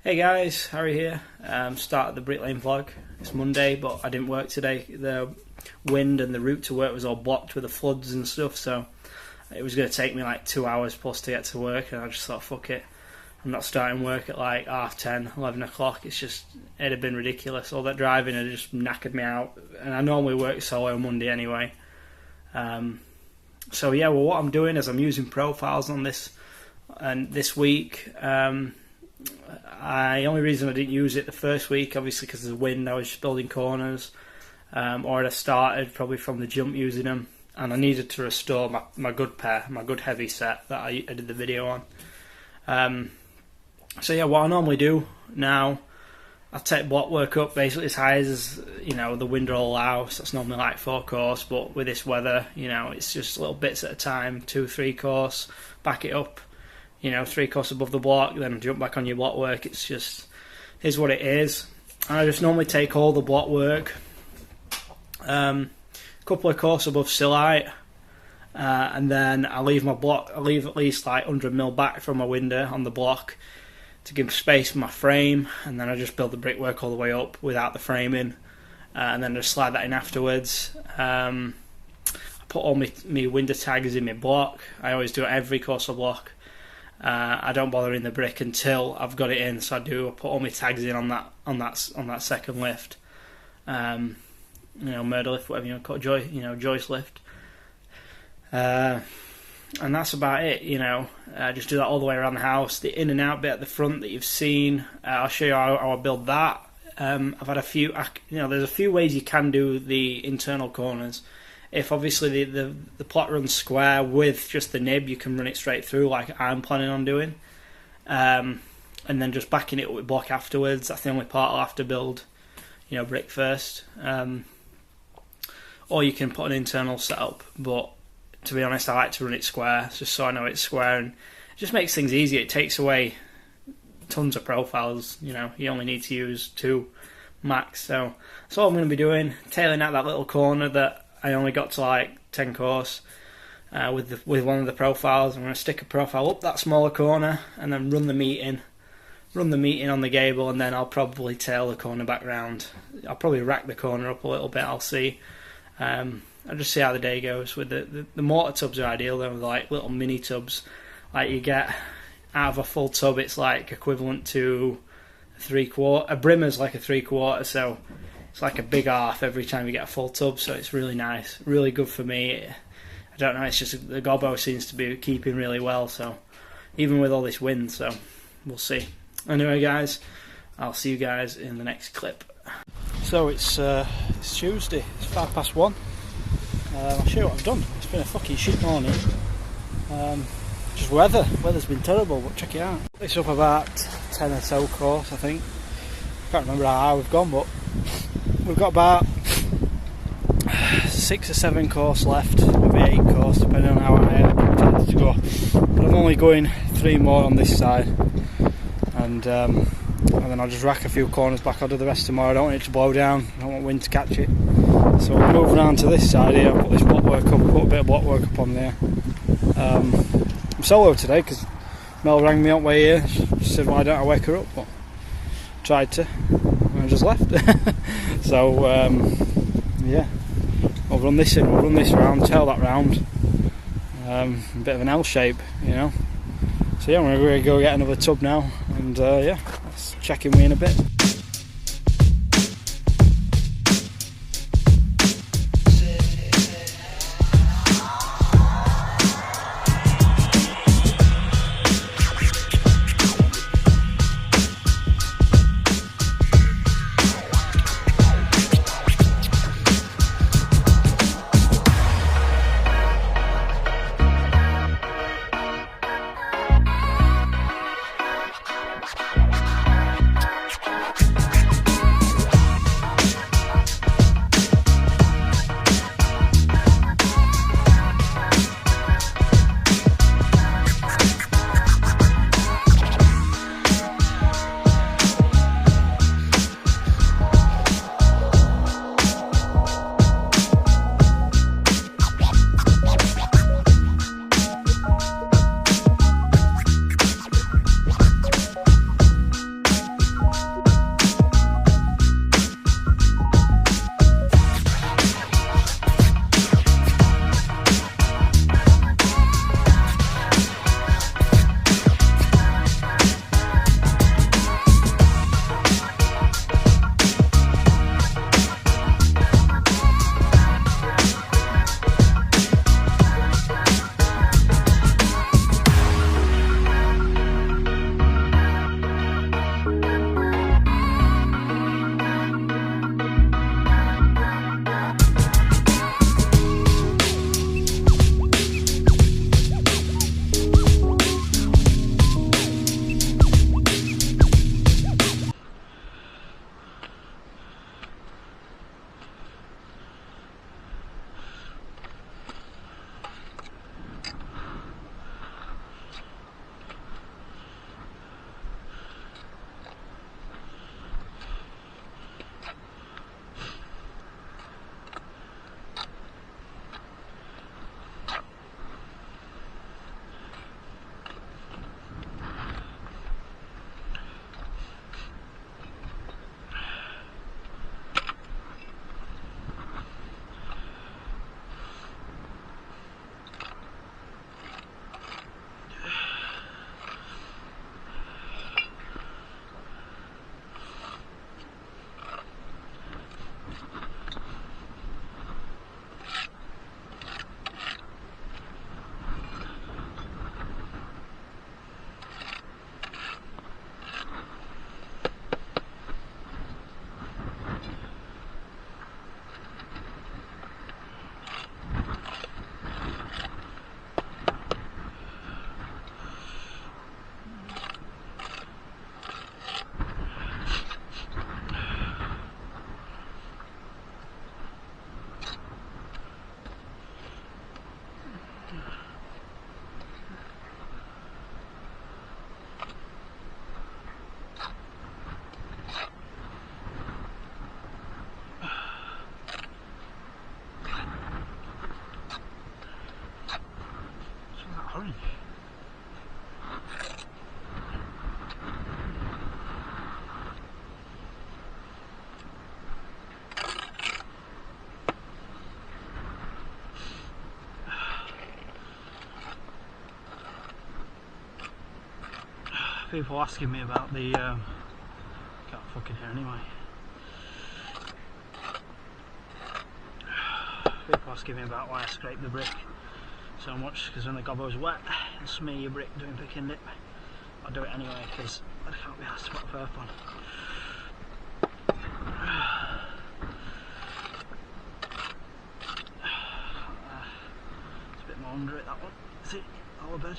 Hey guys, Harry here. Started the Bricklaying vlog. It's Monday, but I didn't work today. The wind and the route to work was all blocked with the floods and stuff, so it was going to take me like 2 hours plus to get to work, and I just thought, fuck it. I'm not starting work at like 10:30, 11 o'clock. It'd have been ridiculous. All that driving had just knackered me out, and I normally work solo on Monday anyway. So yeah, well, what I'm doing is I'm using profiles on this, and this week. The only reason I didn't use it the first week, obviously because of the wind, I was just building corners, or I started probably from the jump using them, and I needed to restore my good pair, my good heavy set that I did the video on. So yeah, what I normally do now, I take block work up basically as high as the wind will allow. So that's normally like 4 course, but with this weather, it's just little bits at a time, 2-3 course, back it up. 3 course above the block, then jump back on your block work. It's just, is what it is. And I just normally take all the block work, couple of course above sill height, and then I leave at least like 100mm back from my window on the block to give space for my frame, and then I just build the brickwork all the way up without the framing, and then just slide that in afterwards. I put all my window tags in my block. I always do it every course of block. I don't bother in the brick until I've got it in, so I put all my tags in on that second lift, murder lift, whatever you want to call it, joist lift, and that's about it. Just do that all the way around the house. The in and out bit at the front that you've seen, I'll show you how I build that. I've had a few, there's a few ways you can do the internal corners. If obviously the plot runs square with just the nib, you can run it straight through like I'm planning on doing, and then just backing it up with block afterwards. That's the only part I'll have to build, brick first, or you can put an internal setup, but to be honest I like to run it square, just so I know it's square, and it just makes things easier. It takes away tons of profiles. You only need to use 2 max, so that's all I'm going to be doing, tailing out that little corner that I only got to like 10 course with one of the profiles. I'm going to stick a profile up that smaller corner and then run the meat in on the gable, and then I'll probably tail the corner back round. I'll probably rack the corner up a little bit, I'll see. I'll just see how the day goes. With the mortar tubs are ideal, they're like little mini tubs. Like you get out of a full tub, it's like equivalent to a 3/4. A brimmer's like a 3/4, so it's like a big half every time you get a full tub, so it's really nice, really good for me. I don't know, it's just the gobbo seems to be keeping really well, so even with all this wind, so we'll see. Anyway guys, I'll see you guys in the next clip. So it's Tuesday, it's 1:05. I'll show you what I've done. It's been a fucking shit morning. Just weather's been terrible, but check it out. It's up about 10 or so course, I think. Can't remember how we've gone, but we've got about 6 or 7 course left, maybe 8 course, depending on how I intend to go. But I'm only going 3 more on this side, and then I'll just rack a few corners back. I'll do the rest tomorrow. I don't want it to blow down. I don't want wind to catch it. So we'll move around to this side here. Put this block work up. Put a bit of block work up on there. I'm solo today because Mel rang me up way here. She said, "Why don't I wake her up?" But tried to. I just left. So yeah, we'll run this in, we'll run this round, tail that round, a bit of an L shape, So yeah, I'm going to go get another tub now, and yeah, let's check in with you in a bit. people asking me about the can't fucking hear anyway. People asking me about why I scrape the brick so much, because when the gobbo's wet it'll smear your brick doing picking dip. I'll do it anyway because I can't be asked to put perf on. It's a bit more under it, that one. See, our bed.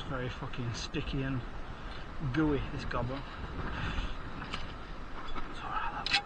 Very fucking sticky and gooey, this gobbo. It's alright, that will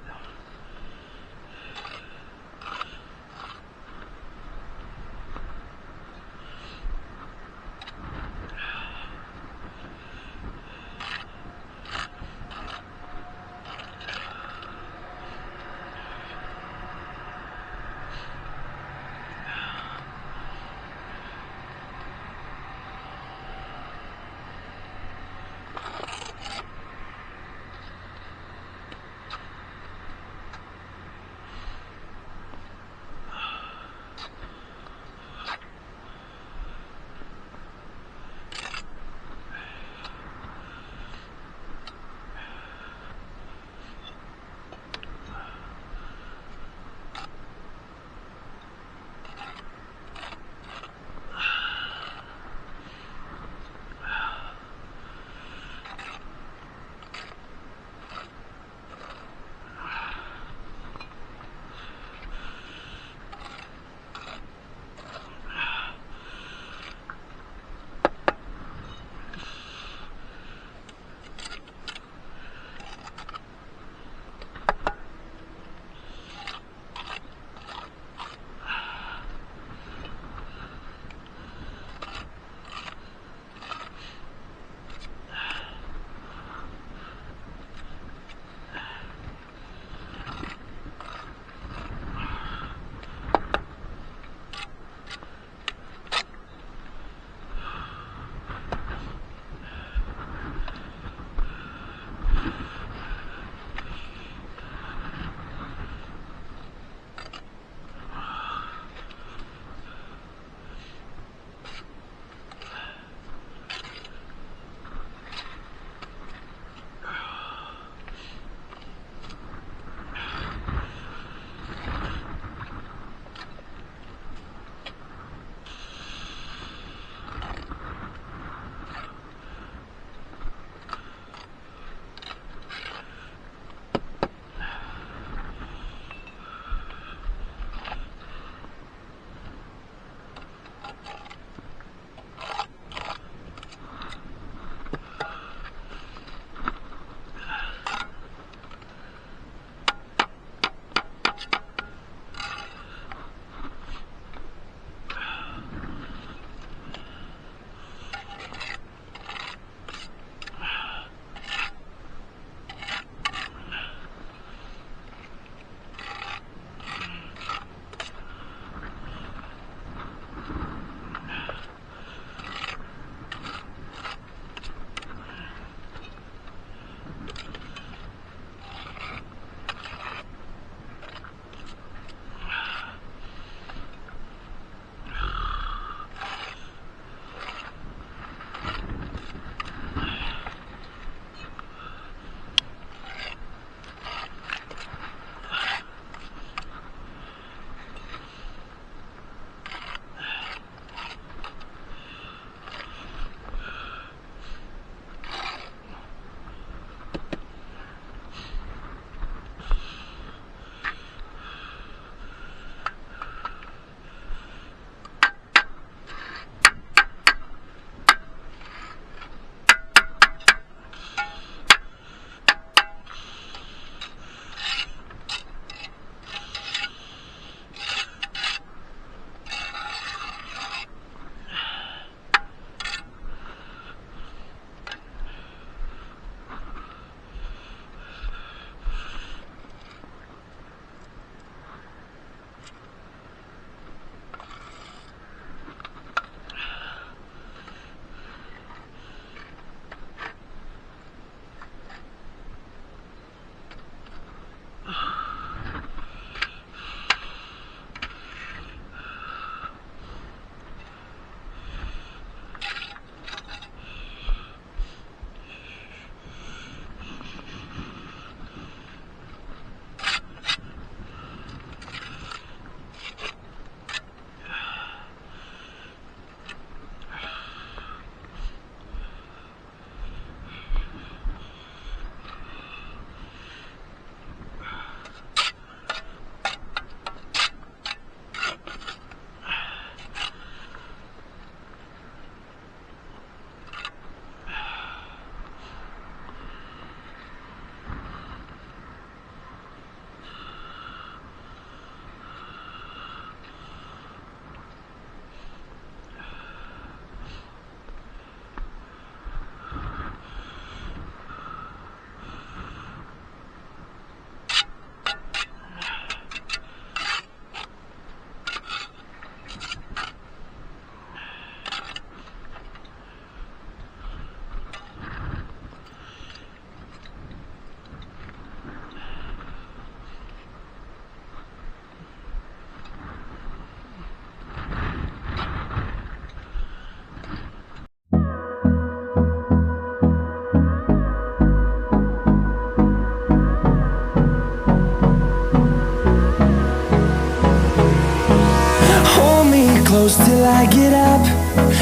close till I get up.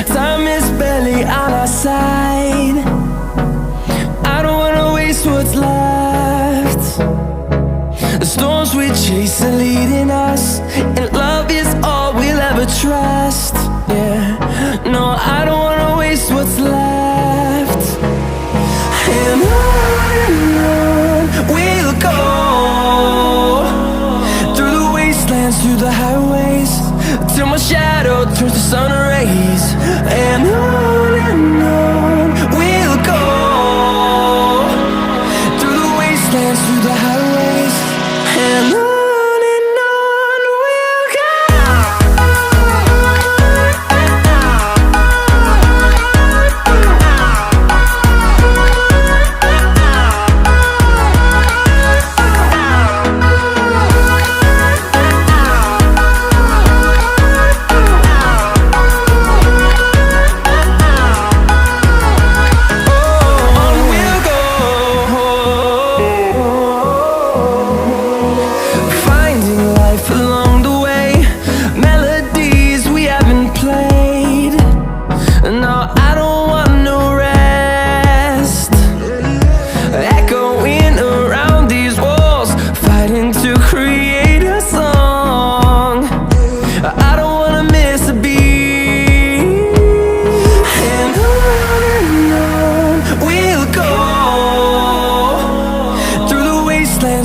Time is barely on our side. I don't wanna waste what's left. The storms we chase are leading us, and love is all we'll ever trust. Yeah, no, I don't wanna waste what's left. And on we'll go, through the wastelands, through the highways, till my shadow turns to sun rays. And on we'll go, through the wastelands, through the highways, and on we'll go.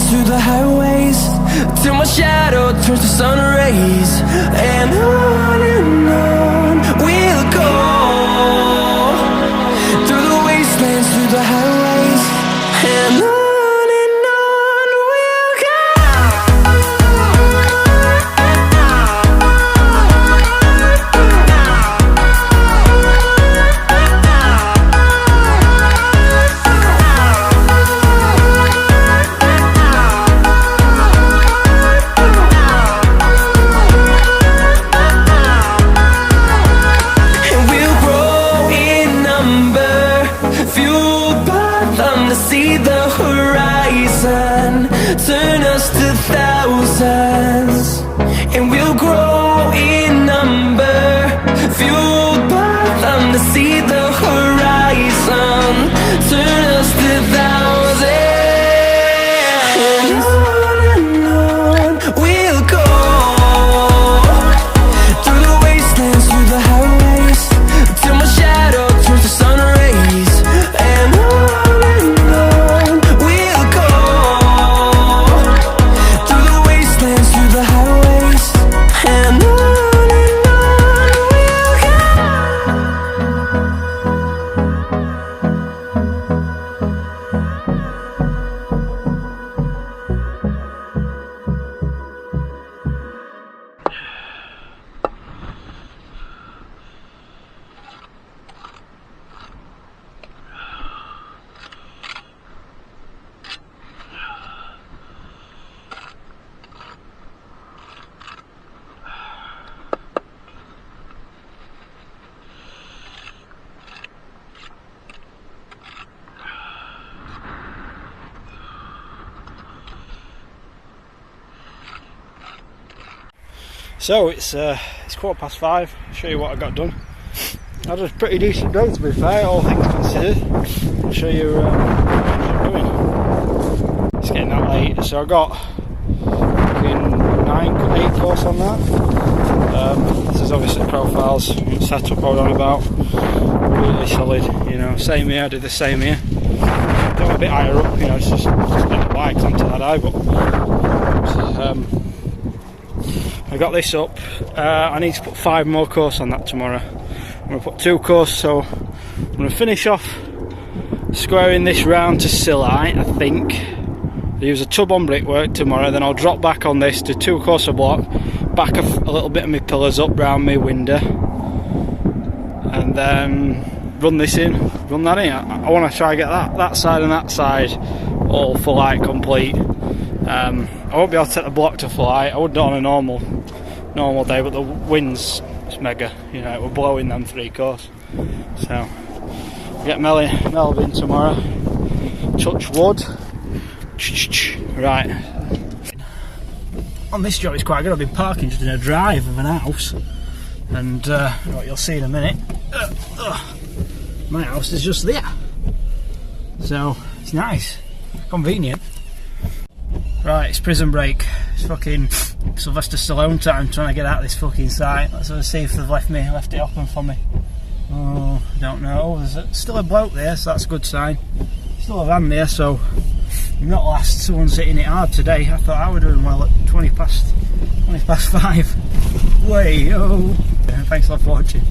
Through the highways, till my shadow turns to sun rays. And on we'll go, through the wastelands, through the highways, and on we'll go. See the horizon turn us to thousands, and we'll grow in number, fueled by them to see the horizon turn us to thousands. And on we'll go, through the wastelands, through the highways, till my shadow turns to sun rays. And so it's 5:15. I'll show you what I got done. I had a pretty decent day, to be fair, all things considered. I'll show you what I'm doing. It's getting that late, so I got 8 course on that. This is obviously profiles, setup I was on about. Really solid, you know. Same here, I did the same here. Got a bit higher up, you know, just get the bikes onto that eye, but I got this up. I need to put 5 more course on that tomorrow. I'm going to put 2 course, so I'm going to finish off squaring this round to Silite, I think. I'll use a tub on brickwork tomorrow, then I'll drop back on this to 2 course a block, back a little bit of my pillars up round my window, and then run this in, run that in. I want to try and get that side and that side all full height complete. I won't be able to take the block to full height. I would do it on a normal day, but the wind's mega, you know, we're blowing them 3 course. So get Melvin tomorrow. Touch wood. Right. On this job it's quite good. I've been parking just in a drive of an house. And what you'll see in a minute, my house is just there. So it's nice, convenient. Right, it's prison break. It's fucking Sylvester Stallone time trying to get out of this fucking site. Let's see if they've left it open for me. Oh, I don't know. There's still a bloke there, so that's a good sign. Still a van there, so I'm not last. Someone's hitting it hard today. I thought I were doing well at 20 past 5. Way, oh. Thanks a lot for watching.